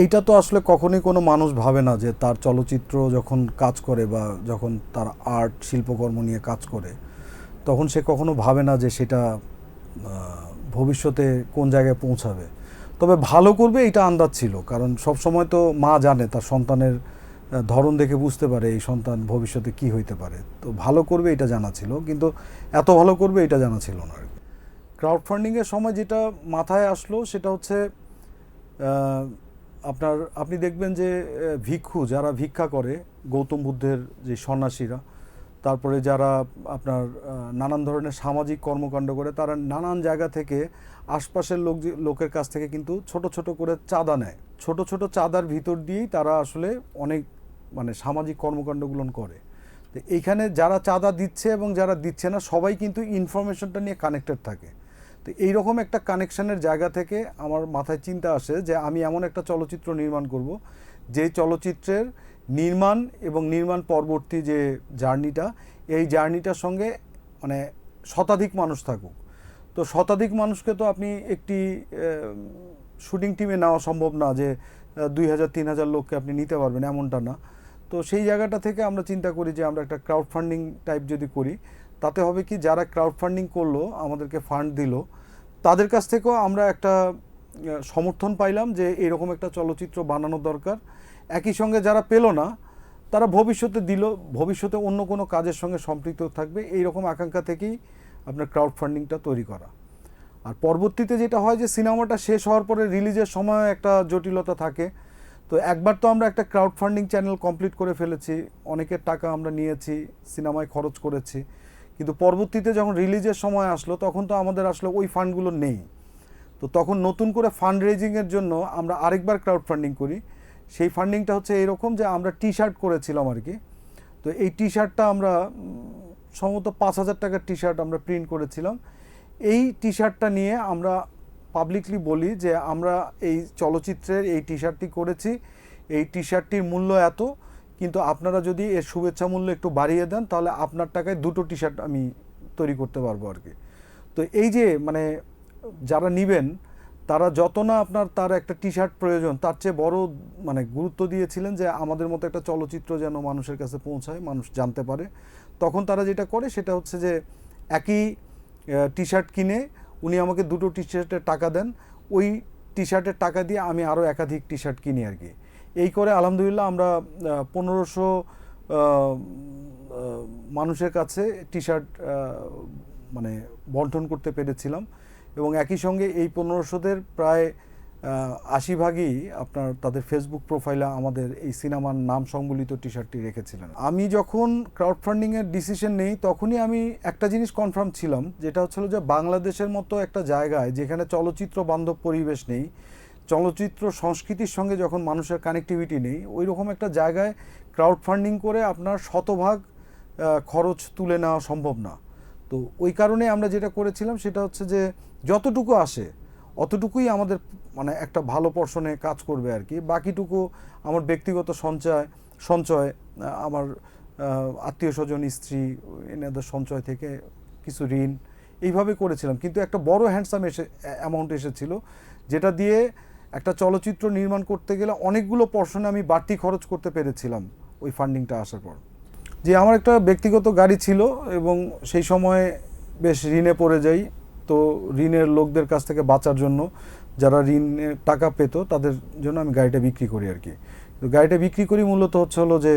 এইটা তো আসলে কখনোই কোনো মানুষ ভাবে না যে তার চলচ্চিত্র যখন কাজ করে বা যখন তার আর্ট শিল্পকর্ম নিয়ে কাজ করে তখন সে কখনো ভাবে না যে সেটা ভবিষ্যতে কোন জায়গায় পৌঁছাবে। তবে ভালো করবে এটা আন্দাজ ছিল, কারণ সব সময় তো মা জানে তার সন্তানের ধরন দেখে বুঝতে পারে এই সন্তান ভবিষ্যতে কি হইতে পারে। তো ভালো করবে এটা জানা ছিল, কিন্তু এত ভালো করবে এটা জানা ছিল না আর কি। ক্রাউড ফান্ডিংয়ের সময় যেটা মাথায় আসলো সেটা হচ্ছে আপনি দেখবেন যে ভিক্ষু যারা ভিক্ষা করে, গৌতম বুদ্ধের যে সন্ন্যাসীরা, তারপরে যারা আপনার নানান ধরনের সামাজিক কর্মকাণ্ড করে, তারা নানান জায়গা থেকে আশপাশের লোকের কাছ থেকে কিন্তু ছোট ছোট করে চাঁদা নেয়। ছোট ছোট চাঁদার ভিতর দিয়েই তারা আসলে অনেক মানে সামাজিক কর্মকাণ্ডগুলো করে। তো এইখানে যারা চাঁদা দিচ্ছে এবং যারা দিচ্ছে না সবাই কিন্তু ইনফরমেশনটা নিয়ে কানেক্টেড থাকে। তো এইরকম একটা কানেকশানের জায়গা থেকে আমার মাথায় চিন্তা আসে যে আমি এমন একটা চলচ্চিত্র নির্মাণ করব যে চলচ্চিত্রের নির্মাণ এবং নির্মাণ পরবর্তী যে জার্নিটা, এই জার্নিটার সঙ্গে মানে শতাধিক মানুষ থাকুক। তো শতাধিক মানুষকে তো আপনি একটি শুটিং টিমে নেওয়া সম্ভব না যে 2000-3000 লোককে আপনি নিতে পারবেন, এমনটা না। তো সেই জায়গাটা থেকে আমরা চিন্তা করি যে আমরা একটা ক্রাউড ফান্ডিং টাইপ যদি করি, তাতে হবে কি, যারা ক্রাউড ফান্ডিং করলো আমাদেরকে ফান্ড দিল, তাদের কাছ থেকেও আমরা একটা সমর্থন পাইলাম যে এরকম একটা চলচ্চিত্র বানানো দরকার। একই সঙ্গে যারা পেল না তারা ভবিষ্যতে দিল, ভবিষ্যতে অন্য কোনো কাজের সঙ্গে সম্পৃক্ত থাকবে, এইরকম আকাঙ্ক্ষা থেকেই আপনার ক্রাউড ফান্ডিংটা তৈরি করা। আর পরবর্তীতে যেটা হয় যে সিনেমাটা শেষ হওয়ার পরে রিলিজের সময় একটা জটিলতা থাকে। তো একবার তো আমরা একটা ক্রাউড ফান্ডিং চ্যানেল কমপ্লিট করে ফেলেছি, অনেকের টাকা আমরা নিয়েছি, সিনেমায় খরচ করেছি, কিন্তু পরবর্তীতে যখন রিলিজের সময় আসলো তখন তো আমাদের আসলে ওই ফান্ডগুলো নেই। তো তখন নতুন করে ফান্ড রেজিংয়ের জন্য আমরা আরেকবার ক্রাউড ফান্ডিং করি। সেই ফান্ডিংটা হচ্ছে এরকম যে আমরা টি শার্ট করেছিলাম আর কি। তো এই টি শার্টটা আমরা সম্ভবত 5000 টাকার টি শার্ট আমরা প্রিন্ট করেছিলাম। এই টি শার্টটা নিয়ে আমরা পাবলিকলি বলি যে আমরা এই চলচ্চিত্রের এই টি শার্টটি করেছি, এই টি শার্টটির মূল্য এত, কিন্তু আপনারা যদি এর শুভেচ্ছা মূল্য একটু বাড়িয়ে দেন তাহলে আপনার টাকায় 2টো টি শার্ট আমি তৈরি করতে পারবো আর কি। তো এই যে মানে যারা নেবেন তারা যত না আপনার তার একটা টি শার্ট প্রয়োজন, তার চেয়ে বড় মানে গুরুত্ব দিয়েছিলেন যে আমাদের মতো একটা চলচ্চিত্র যেন মানুষের কাছে পৌঁছায়, মানুষ জানতে পারে। তখন তারা যেটা করে সেটা হচ্ছে যে একই টি শার্ট কিনে উনি আমাকে 2টো টি শার্টের টাকা দেন, ওই টি শার্টের টাকা দিয়ে আমি আরও একাধিক টি শার্ট কিনি আর কি। এই করে আলহামদুলিল্লাহ আমরা 1500 মানুষের কাছে টি শার্ট মানে বন্টন করতে পেরেছিলাম, এবং একই সঙ্গে এই 1500-দের প্রায় 80 ভাগই আপনার তাদের ফেসবুক প্রোফাইলে আমাদের এই সিনেমার নাম সংবলিত টি শার্টটি রেখেছিলেন। আমি যখন ক্রাউড ফান্ডিংয়ের ডিসিশন নেই তখনই আমি একটা জিনিস কনফার্ম ছিলাম, যেটা হচ্ছিল যে বাংলাদেশের মতো একটা জায়গায় যেখানে চলচ্চিত্র বান্ধব পরিবেশ নেই, চলচ্চিত্র সংস্কৃতির সঙ্গে যখন মানুষের কানেক্টিভিটি নেই, ওই রকম একটা জায়গায় ক্রাউড ফান্ডিং করে আপনার শতভাগ খরচ তুলে নেওয়া সম্ভব না। তো ওই কারণে আমরা যেটা করেছিলাম সেটা হচ্ছে যে যতটুকু আসে অতটুকুই আমাদের মানে একটা ভালো পর্শনে কাজ করবে আর কি। বাকিটুকু আমার ব্যক্তিগত সঞ্চয় আমার আত্মীয় স্বজন, স্ত্রী, এনাদের সঞ্চয় থেকে কিছু ঋণ, এইভাবে করেছিলাম। কিন্তু একটা বড় হ্যান্ডসাম অ্যামাউন্ট এসেছিল, যেটা দিয়ে একটা চলচ্চিত্র নির্মাণ করতে গেলে অনেকগুলো পর্শনে আমি বাড়তি খরচ করতে পেরেছিলাম ওই ফান্ডিংটা আসার পর। যে আমার একটা ব্যক্তিগত গাড়ি ছিল এবং সেই সময় বেশ ঋণে পড়ে যাই। তো ঋণের লোকদের কাছ থেকে বাঁচার জন্য, যারা ঋণের টাকা পেত তাদের জন্য আমি গাড়িটা বিক্রি করি আর কি। তো গাড়িটা বিক্রি করি মূলত হলো যে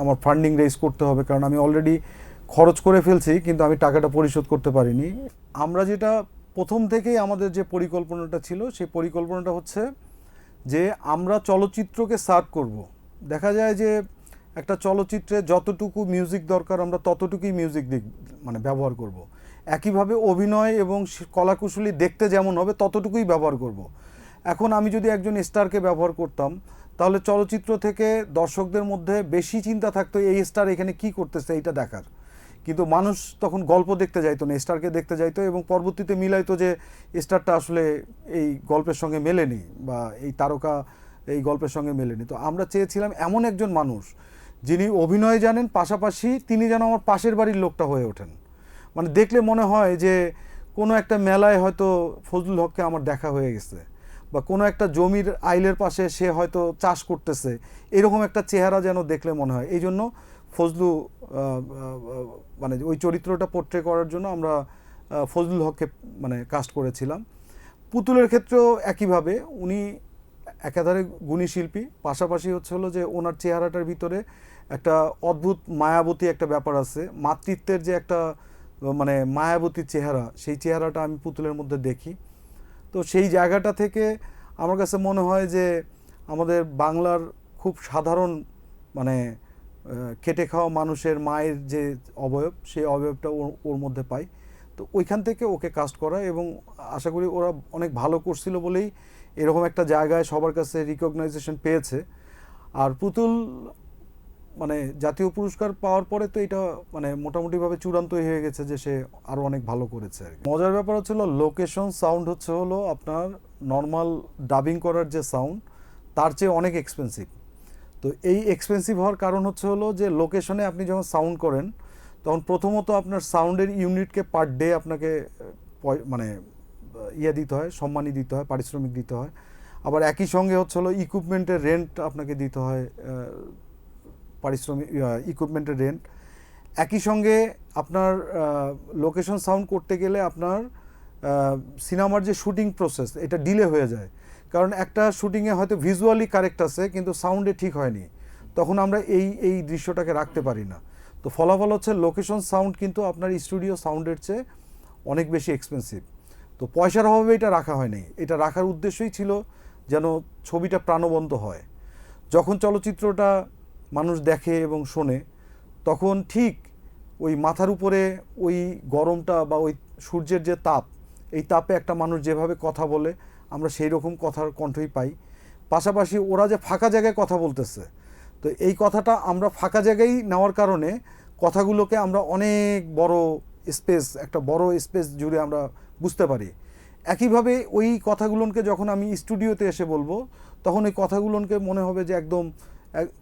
আমার ফান্ডিং রেজ করতে হবে, কারণ আমি অলরেডি খরচ করে ফেলছি কিন্তু আমি টাকাটা পরিশোধ করতে পারিনি। আমরা যেটা প্রথম থেকেই আমাদের যে পরিকল্পনাটা ছিল, সেই পরিকল্পনাটা হচ্ছে যে আমরা চলচ্চিত্রকে সার্ভ করব। দেখা যায় যে একটা চলচ্চিত্রে যতটুকু মিউজিক দরকার আমরা ততটুকুই মিউজিক মানে ব্যবহার করব। একইভাবে অভিনয় এবং কলাকুশলী দেখতে যেমন হবে ততটুকুই ব্যবহার করব। এখন আমি যদি একজন স্টারকে ব্যবহার করতাম তাহলে চলচ্চিত্র থেকে দর্শকদের মধ্যে বেশি চিন্তা থাকতো এই স্টার এখানে কি করতেছে এইটা দেখার, কিন্তু মানুষ তখন গল্প দেখতে যাইতো না, স্টারকে দেখতে যাইতো, এবং পরবর্তীতে মিলাইতো যে স্টারটা আসলে এই গল্পের সঙ্গে মেলেনি বা এই তারকা এই গল্পের সঙ্গে মেলেনি। তো আমরা চেয়েছিলাম এমন একজন মানুষ যিনি অভিনয় জানেন, পাশাপাশি তিনি যেন আমার পাশের বাড়ির লোকটা হয়ে ওঠেন। মানে দেখলে মনে হয় যে কোনো একটা মেলায় হয়তো ফজলুল হককে আমার দেখা হয়ে গেছে, বা কোনো একটা জমির আইলের পাশে সে হয়তো চাষ করতেছে, এরকম একটা চেহারা যেন দেখলে মনে হয়। এই জন্য ফজলু মানে ওই চরিত্রটা পোট্রে করার জন্য আমরা ফজলুল হককে মানে কাস্ট করেছিলাম। পুতুলের ক্ষেত্রেও একইভাবে উনি একাধারে গুণী শিল্পী, পাশাপাশি হচ্ছে হলো যে ওনার চেহারাটার ভিতরে একটা অদ্ভুত মায়াবতী একটা ব্যাপার আছে, মাতৃত্বের যে একটা মানে মায়াবতী চেহারা, সেই চেহারাটা আমি পুতুলের মধ্যে দেখি। তো সেই জায়গাটা থেকে আমার কাছে মনে হয় যে আমাদের বাংলার খুব সাধারণ মানে খেটে খাওয়া মানুষের মায়ের যে অবয়ব, সেই অবয়বটা ওর মধ্যে পাই। তো ওইখান থেকে ওকে কাস্ট করা, এবং আশা করি ওরা অনেক ভালো করছিল বলেই এরকম একটা জায়গায় সবার কাছে রিকগনাইজেশন পেয়েছে। আর পুতুল মানে জাতীয় পুরস্কার পাওয়ার পরে তো এটা মানে মোটামুটিভাবে চূড়ান্তই হয়ে গেছে যে সে আরও অনেক ভালো করেছে আর কি। মজার ব্যাপার হচ্ছিল লোকেশন সাউন্ড হচ্ছে হলো আপনার নর্মাল ডাবিং করার যে সাউন্ড তার চেয়ে অনেক এক্সপেন্সিভ। তো এই এক্সপেন্সিভ হওয়ার কারণ হচ্ছে হলো যে লোকেশনে আপনি যখন সাউন্ড করেন তখন প্রথমত আপনার সাউন্ডের ইউনিটকে পার ডে আপনাকে মানে দিতে হয়, সম্মানী দিতে হয়, পারিশ্রমিক দিতে হয়। আবার একই সঙ্গে হচ্ছে হলো ইকুইপমেন্টের রেন্ট আপনাকে দিতে হয়, পারিশ্রমিক ইকুইপমেন্টের রেন্ট। একই সঙ্গে আপনার লোকেশন সাউন্ড করতে গেলে আপনার সিনেমার যে শুটিং প্রসেস এটা ডিলে হয়ে যায়, কারণ একটা শুটিংয়ে হয়তো ভিজুয়ালি কারেক্ট আছে কিন্তু সাউন্ডে ঠিক হয়নি, তখন আমরা এই দৃশ্যটাকে রাখতে পারি না। তো ফলাফল হচ্ছে লোকেশন সাউন্ড কিন্তু আপনার স্টুডিও সাউন্ডের চেয়ে অনেক বেশি এক্সপেন্সিভ। তো পয়সার অভাবে এটা রাখা হয়নি, এটা রাখার উদ্দেশ্যই ছিল যেন ছবিটা প্রাণবন্ত হয়। যখন চলচ্চিত্রটা মানুষ দেখে এবং শোনে তখন ঠিক ওই মাথার উপরে ওই গরমটা বা ওই সূর্যের যে তাপ, এই তাপে একটা মানুষ যেভাবে কথা বলে আমরা সেই রকম কথার কণ্ঠই পাই। পাশাপাশি ওরা যে ফাঁকা জায়গায় কথা বলতেছে, তো এই কথাটা আমরা ফাঁকা জায়গায় নেওয়ার কারণে কথাগুলোকে আমরা অনেক বড় স্পেস, একটা বড় স্পেস জুড়ে আমরা বুঝতে পারি। একইভাবে ওই কথাগুলোকে যখন আমি স্টুডিওতে এসে বলবো তখন ওই কথাগুলোকে মনে হবে যে একদম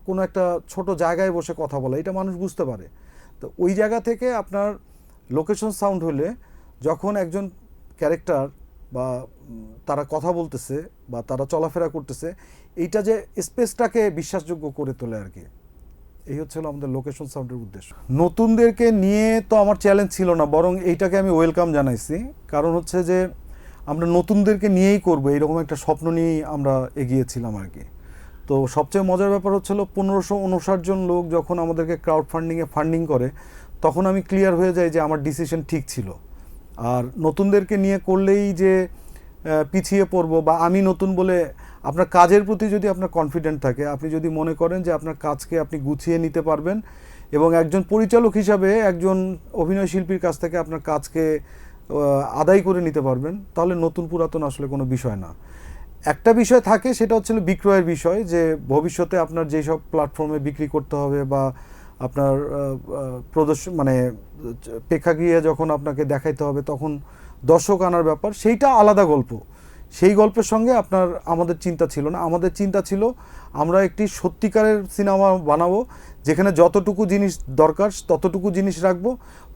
কোনো একটা ছোট জায়গায় বসে কথা বলা, এটা মানুষ বুঝতে পারে। তো ওই জায়গা থেকে আপনার লোকেশন সাউন্ড হলে যখন একজন ক্যারেক্টার বা তারা কথা বলতেছে বা তারা চলাফেরা করতেছে, এইটা যে স্পেসটাকে বিশ্বাসযোগ্য করে তোলে আর কি। এই হচ্ছিল আমাদের লোকেশন সাউন্ডের উদ্দেশ্য। নতুনদেরকে নিয়ে তো আমার চ্যালেঞ্জ ছিল না, বরং এইটাকে আমি ওয়েলকাম জানাইছি। কারণ হচ্ছে যে আমরা নতুনদেরকে নিয়েই করবো এইরকম একটা স্বপ্ন নিয়েই আমরা এগিয়েছিলাম আর কি। তো সবচেয়ে মজার ব্যাপার হচ্ছিল 1559 জন লোক যখন আমাদেরকে ক্রাউড ফান্ডিংয়ে ফান্ডিং করে তখন আমি ক্লিয়ার হয়ে যাই যে আমার ডিসিশন ঠিক ছিল। আর নতুনদেরকে নিয়ে করলেই যে পিছিয়ে পড়বো বা আমি নতুন বলে, আপনার কাজের প্রতি যদি আপনার কনফিডেন্ট থাকে, আপনি যদি মনে করেন যে আপনার কাজকে আপনি গুছিয়ে নিতে পারবেন এবং একজন পরিচালক হিসাবে একজন অভিনয় শিল্পীর কাছ থেকে আপনার কাজকে আদায় করে নিতে পারবেন, তাহলে নতুন পুরাতন আসলে কোনো বিষয় না। একটা বিষয় থাকে, সেটা হচ্ছিল বিক্রয়ের বিষয়, যে ভবিষ্যতে আপনার যেসব প্ল্যাটফর্মে বিক্রি করতে হবে বা আপনার প্রদর্শন মানে প্রেক্ষাগৃহে যখন আপনাকে দেখাইতে হবে তখন দর্শক আনার ব্যাপার, সেইটা আলাদা গল্প। সেই গল্পের সঙ্গে আমাদের চিন্তা ছিল না। আমাদের চিন্তা ছিল আমরা একটি সত্যিকারের সিনেমা বানাবো যেখানে যতটুকু জিনিস দরকার ততটুকু জিনিস রাখবো,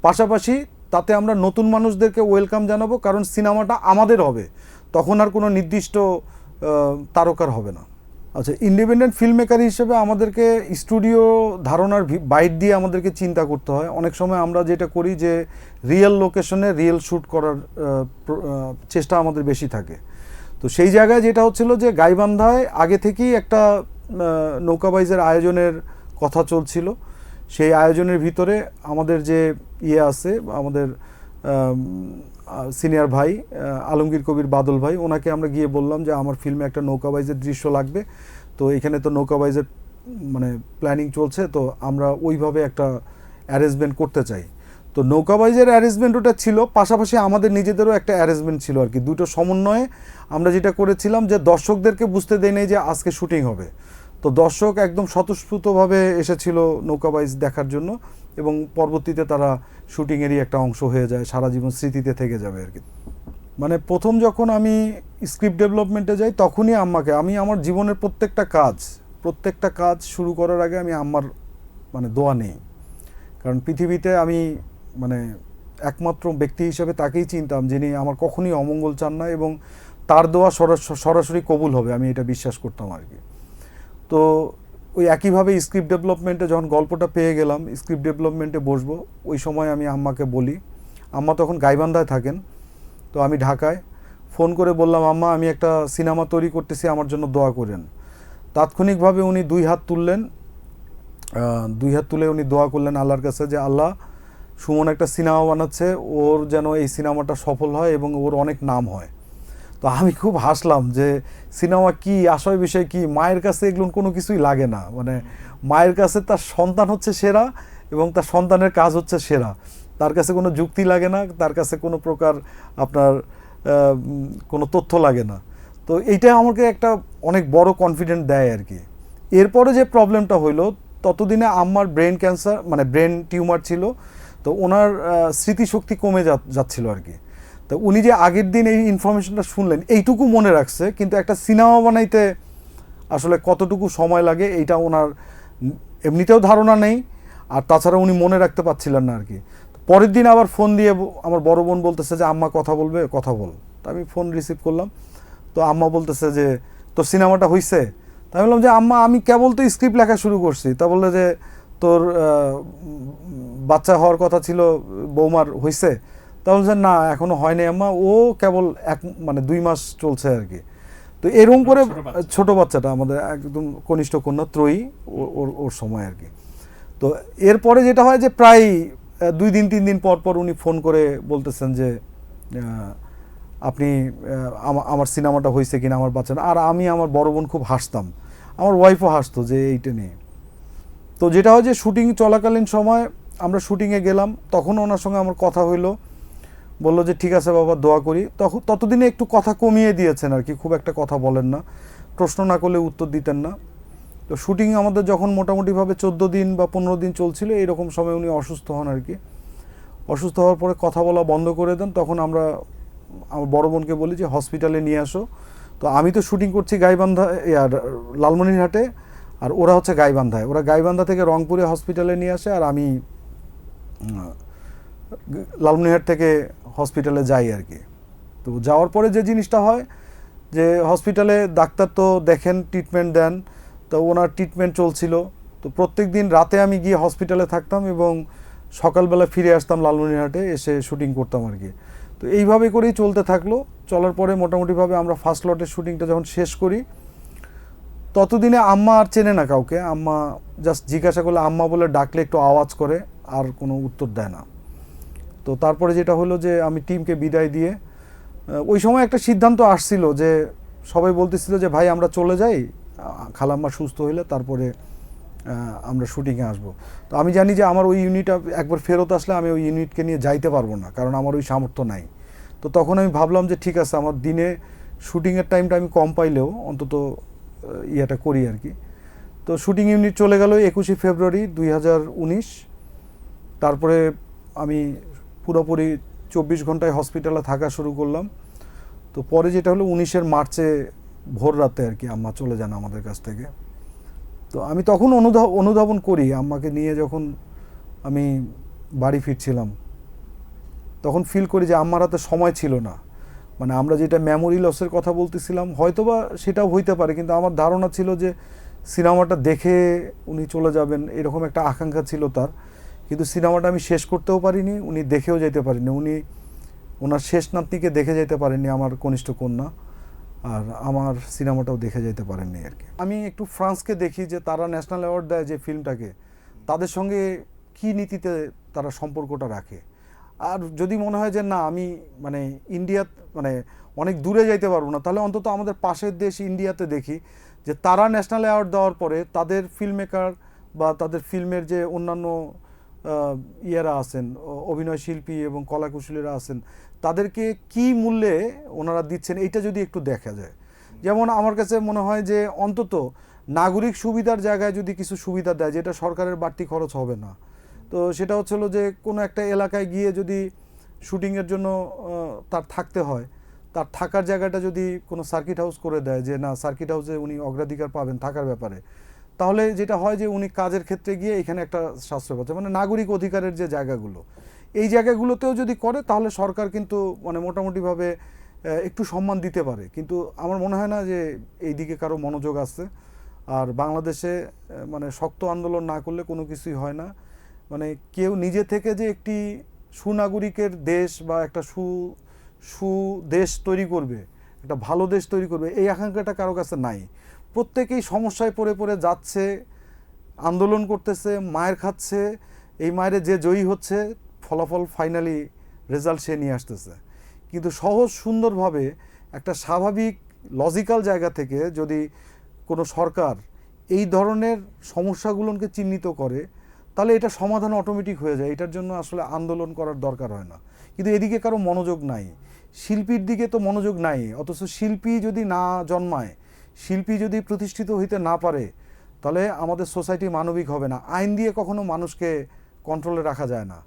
পাশাপাশি তাতে আমরা নতুন মানুষদেরকে ওয়েলকাম জানাবো, কারণ সিনেমাটা আমাদের হবে, তখন আর কোনো নির্দিষ্ট তারকার হবে না। আচ্ছা, ইন্ডিপেন্ডেন্ট ফিল্ম মেকার হিসেবে আমাদেরকে স্টুডিও ধারণার বাইট দিয়ে আমাদেরকে চিন্তা করতে হয়। অনেক সময় আমরা যেটা করি যে রিয়েল লোকেশনে রিয়েল শ্যুট করার চেষ্টা আমাদের বেশি থাকে। তো সেই জায়গায় যেটা হচ্ছিল যে গাইবান্ধায় আগে থেকেই একটা নৌকাবাইজের আয়োজনের কথা চলছিল। সেই আয়োজনের ভিতরে আমাদের যে আছে, আমাদের সিনিয়র ভাই আলমগীর কবির বাদল ভাই, ওনাকে আমরা গিয়ে বললাম যে আমার ফিল্মে একটা নৌকাবাইজের দৃশ্য লাগবে, তো এখানে তো নৌকাবাইজের মানে প্ল্যানিং চলছে, তো আমরা ওইভাবে একটা অ্যারেঞ্জমেন্ট করতে চাই। তো নৌকাবাইজের অ্যারেঞ্জমেন্ট ওটা ছিল, পাশাপাশি আমাদের নিজেদেরও একটা অ্যারেঞ্জমেন্ট ছিল আর কি। দুটো সমন্বয়ে আমরা যেটা করেছিলাম যে দর্শকদেরকে বুঝতে দেয় নাই যে আজকে শুটিং হবে, তো দর্শক একদম স্বতঃস্ফূর্তভাবে এসেছিল নৌকাবাইজ দেখার জন্য, এবং পরবর্তীতে তারা শুটিংয়েরই একটা অংশ হয়ে যায়, সারা জীবন স্মৃতিতে থেকে যাবে আর কি। মানে প্রথম যখন আমি স্ক্রিপ্ট ডেভেলপমেন্টে যাই তখনই আমি আমার জীবনের প্রত্যেকটা কাজ শুরু করার আগে আমি আম্মার মানে দোয়া নেই। কারণ পৃথিবীতে আমি মানে একমাত্র ব্যক্তি হিসেবে তাকেই চিনতাম যিনি আমার কখনই অমঙ্গল চান না, এবং তার দোয়া সরাসরি কবুল হবে, আমি এটা বিশ্বাস করতাম আর কি। তো ওই একইভাবে স্ক্রিপ্ট ডেভেলপমেন্টে যখন গল্পটা পেয়ে গেলাম, স্ক্রিপ্ট ডেভেলপমেন্টে বসবো, ওই সময় আমি আম্মাকে বলি, আম্মা তখন গাইবান্ধায় থাকেন, তো আমি ঢাকায়, ফোন করে বললাম আম্মা আমি একটা সিনেমা তৈরি করতেছি, আমার জন্য দোয়া করেন। তাৎক্ষণিকভাবে উনি দুই হাত তুলে উনি দোয়া করলেন আল্লাহর কাছে যে আল্লাহ, সুমন একটা সিনেমা বানাচ্ছে, ওর যেন এই সিনেমাটা সফল হয় এবং ওর অনেক নাম হয়। তো আমি খুব হাসলাম যে সিনেমা কি, আশয় বিষয় কি, মায়ের কাছে এগুলো কোনো কিছুই লাগে না, মানে মায়ের কাছে তার সন্তান হচ্ছে সেরা এবং তার সন্তানের কাজ হচ্ছে সেরা, তার কাছে কোনো যুক্তি লাগে না, তার কাছে কোনো প্রকার আপনার কোনো তথ্য লাগে না। তো এইটা আমাকে একটা অনেক বড় কনফিডেন্ট দেয় আর কি। এরপরে যে প্রবলেমটা হইলো, ততদিনে আম্মার ব্রেন ক্যান্সার, মানে ব্রেন টিউমার ছিল, তো ওনার স্মৃতিশক্তি কমে যাচ্ছিল আর কি। তো উনি যে আগের দিন এই ইনফরমেশনটা শুনলেন, এইটুকু মনে রাখছে, কিন্তু একটা সিনেমা বানাইতে আসলে কতটুকু সময় লাগে এইটা ওনার এমনিতেও ধারণা নেই, আর তাছাড়া উনি মনে রাখতে পারছিলেন না আর কি। পরের দিন আবার ফোন দিয়ে আমার বড় বোন বলতেছে যে আম্মা কথা বলবে, কথা বল। তা আমি ফোন রিসিভ করলাম, তো আম্মা বলতেছে যে তোর সিনেমাটা হইছে? তা আমি বললাম যে আম্মা আমি কেবল তো স্ক্রিপ্ট লেখা শুরু করছি। তা বললে যে তোর বাচ্চা হওয়ার কথা ছিল, বৌমার হইছে? তা বলছে না এখনো হয়নি আম্মা, ও কেবল 2 মাস চলছে আর কি। তো এরকম করে ছোট বাচ্চাটা আমাদের একদম কনিষ্ঠ কন্যা ত্রয়ী, ওর সময় আর কি। তো এরপরে যেটা হয় যে প্রায় 2 দিন 3 দিন পর পর উনি ফোন করে বলতেছেন যে আপনি আমার সিনেমাটা হয়েছে কিনা, আমার বাচ্চা। আর আমি, আমার বড় বোন খুব হাসতাম, আমার ওয়াইফও হাসতো যে এইটা নিয়ে। তো যেটা হয় যে শুটিং চলাকালীন সময় আমরা শুটিংয়ে গেলাম, তখন ওনার সঙ্গে আমার কথা হইলো, বললো যে ঠিক আছে বাবা দোয়া করি। ততদিনে একটু কথা কমিয়ে দিয়েছেন আর কি, খুব একটা কথা বলেন না, প্রশ্ন না করলে উত্তর দিতেন না। তো শুটিং আমাদের যখন মোটামুটিভাবে 14 দিন বা 15 দিন চলছিল, এইরকম সময় উনি অসুস্থ হন আর কি। অসুস্থ হওয়ার পরে কথা বলা বন্ধ করে দেন। তখন আমরা আমার বড় বোনকে বলি যে হসপিটালে নিয়ে আসো। তো আমি তো শুটিং করছি গাইবান্ধা, লালমনিরহাটে, আর ওরা হচ্ছে গাইবান্ধায়। ওরা গাইবান্ধা থেকে রংপুরে হসপিটালে নিয়ে আসে, আর আমি লালমনিরহাট থেকে হসপিটালে যাই আর কি। তো যাওয়ার পরে যে জিনিসটা হয় যে হসপিটালে ডাক্তার তো দেখেন, ট্রিটমেন্ট দেন, তো ওনার ট্রিটমেন্ট চলছিল। তো প্রত্যেক দিন রাতে আমি গিয়ে হসপিটালে থাকতাম এবং সকালবেলা ফিরে আসতাম লালমনিরহাটে, এসে শুটিং করতাম আর কি। তো এইভাবে করেই চলতে থাকলো। চলার পরে মোটামুটিভাবে আমরা ফার্স্ট লটের শুটিংটা যখন শেষ করি, ততদিনে আম্মা আর চেনে না কাউকে। আম্মা জাস্ট জিজ্ঞাসা করলে আম্মা বলে ডাকলে একটু আওয়াজ করে, আর কোনো উত্তর দেয় না। তো তারপরে যেটা হলো যে আমি টিমকে বিদায় দিয়ে, ওই সময় একটা সিদ্ধান্ত আসছিল যে সবাই বলতেছিল যে ভাই আমরা চলে যাই, খালাম্মা সুস্থ হইলে তারপরে আমরা শুটিংয়ে আসবো। তো আমি জানি যে আমার ওই ইউনিট একবার ফেরত আসলে আমি ওই ইউনিটকে নিয়ে যাইতে পারবো না, কারণ আমার ওই সামর্থ্য নাই। তো তখন আমি ভাবলাম যে ঠিক আছে, আমার দিনে শুটিংয়ের টাইমটা আমি কম পাইলেও অন্তত ইয়েটা করি আর কি। তো শুটিং ইউনিট চলে গেল 21 ফেব্রুয়ারি 2019। তারপরে আমি পুরোপুরি 24 ঘন্টায় হসপিটালে থাকা শুরু করলাম। তো পরে যেটা হলো 19 মার্চে ভোর রাতে আর কি আম্মা চলে যান আমাদের কাছ থেকে। তো আমি তখন অনুধাবন করি, আম্মাকে নিয়ে যখন আমি বাড়ি ফিরছিলাম, তখন ফিল করি যে আম্মার হাতে সময় ছিল না। মানে আমরা যেটা মেমোরি লসের কথা বলতেছিলাম, হয়তোবা সেটাও হইতে পারে, কিন্তু আমার ধারণা ছিল যে সিনেমাটা দেখে উনি চলে যাবেন, এরকম একটা আকাঙ্ক্ষা ছিল তার। কিন্তু সিনেমাটা আমি শেষ করতেও পারিনি, উনি দেখেও যেতে পারেননি। উনি ওনার শেষ নাতনিকে দেখে যেতে পারেননি, আমার কনিষ্ঠ কন্যা, আর আমার সিনেমাটাও দেখে যেতে পারেননি আর কি। আমি একটু ফ্রান্সকে দেখি যে তারা ন্যাশনাল অ্যাওয়ার্ড দেয় যে ফিল্মটাকে, তাদের সঙ্গে কী নীতিতে তারা সম্পর্কটা রাখে। আর যদি মনে হয় যে না আমি মানে ইন্ডিয়া মানে অনেক দূরে যাইতে পারবো না, তাহলে অন্তত আমাদের পাশের দেশ ইন্ডিয়াতে দেখি যে তারা ন্যাশনাল অ্যাওয়ার্ড দেওয়ার পরে তাদের ফিল্ম মেকার বা তাদের ফিল্মের যে অন্যান্য ইয়েরা আছেন, অভিনয় শিল্পী এবং কলাকুশলীরা আছেন, তাদেরকে কি মূল্যে ওনারা দিচ্ছেন, এইটা যদি একটু দেখা যায়। যেমন আমার কাছে মনে হয় যে অন্তত নাগরিক সুবিধার জায়গায় যদি কিছু সুবিধা দেয়, যেটা সরকারের বাড়তি খরচ হবে না, তো সেটা হচ্ছিল যে কোনো একটা এলাকায় গিয়ে যদি শুটিংয়ের জন্য তার থাকতে হয়, তার থাকার জায়গাটা যদি কোনো সার্কিট হাউস করে দেয়, যে না সার্কিট হাউসে উনি অগ্রাধিকার পাবেন থাকার ব্যাপারে, তাহলে যেটা হয় যে উনি কাজের ক্ষেত্রে গিয়ে এখানে একটা সাশ্রয় পাচ্ছে। মানে নাগরিক অধিকারের যে জায়গাগুলো, এই জায়গাগুলোতেও যদি করে, তাহলে সরকার কিন্তু মানে মোটামুটিভাবে একটু সম্মান দিতে পারে, কিন্তু আমার মনে হয় না যে এই দিকে কারো মনোযোগ আছে। আর বাংলাদেশে মানে শক্ত আন্দোলন না করলে কোনো কিছুই হয় না। মানে কেউ নিজে থেকে যে একটি সুনাগরিকের দেশ বা একটা সুদেশ তৈরি করবে, একটা ভালো দেশ তৈরি করবে, এই আকাঙ্ক্ষাটা কারো কাছে নাই। প্রত্যেকেই সমস্যায় পড়ে পড়ে যাচ্ছে, আন্দোলন করতেছে, মায়ের খাচ্ছে। এই মায়ের যে জয়ী হচ্ছে, ফলাফল ফাইনালি রেজাল্ট সে নিয়ে আসতেছে। কিন্তু সহজ সুন্দরভাবে একটা স্বাভাবিক লজিক্যাল জায়গা থেকে যদি কোনো সরকার এই ধরনের সমস্যাগুলোকে চিহ্নিত করে, তাহলে এটা সমাধান অটোমেটিক হয়ে যায়। এটার জন্য আসলে আন্দোলন করার দরকার হয় না। কিন্তু এদিকে কারো মনোযোগ নাই, শিল্পীর দিকে তো মনোযোগ নাই। অথচ শিল্পী যদি না জন্মায়, শিল্পী যদি প্রতিষ্ঠিত হইতে না পারে, তাহলে আমাদের সোসাইটি মানবিক হবে না। আইন দিয়ে কখনো মানুষকে কন্ট্রোলে রাখা যায় না।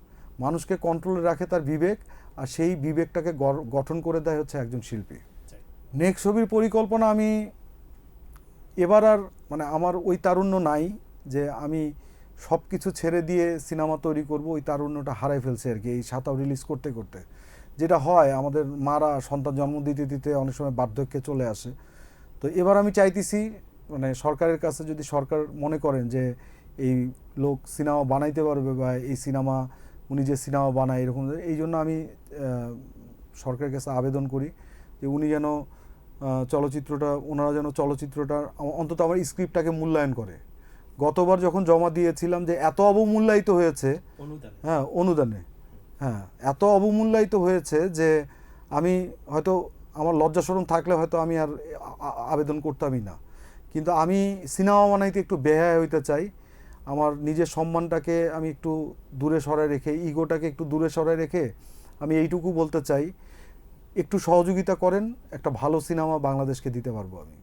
মানুষকে কন্ট্রোলে রাখে তার বিবেক, আর সেই বিবেকটাকে গঠন করে দেয় হচ্ছে একজন শিল্পী। নেক্সট ছবির পরিকল্পনা আমি এবার আর মানে আমার ওই তারুণ্য নাই যে আমি সব কিছু ছেড়ে দিয়ে সিনেমা তৈরি করব, ওই তারুণ্যটা হারাই ফেলছে আর কি এই সাতাও রিলিজ করতে করতে। যেটা হয় আমাদের মারা সন্তান জন্ম দিতে দিতে অনেক সময় বার্ধক্যে চলে আসে। তো এবার আমি চাইতেছি মানে সরকারের কাছে, যদি সরকার মনে করেন যে এই লোক সিনেমা বানাইতে পারবে বা এই সিনেমা উনি যে সিনেমা বানায় এরকম, এই জন্য আমি সরকারের কাছে আবেদন করি যে উনি যেন ওনারা যেন চলচ্চিত্রটা অন্তত আমার স্ক্রিপ্টটাকে মূল্যায়ন করে। গতবার যখন জমা দিয়েছিলাম যে এত অবমূল্যায়িত হয়েছে, হ্যাঁ অনুদানে, হ্যাঁ এত অবমূল্যায়িত হয়েছে যে আমি হয়তো আমার লজ্জাশরম থাকলে হয়তো আমি আর আবেদন করতামই না। কিন্তু আমি সিনেমা বানাইতে একটু বেহায়া হইতে চাই। আমার নিজের সম্মানটাকে আমি একটু দূরে সরায় রেখে, ইগোটাকে একটু দূরে সরায় রেখে আমি এইটুকু বলতে চাই, একটু সহযোগিতা করেন, একটা ভালো সিনেমা বাংলাদেশকে দিতে পারবো আমি।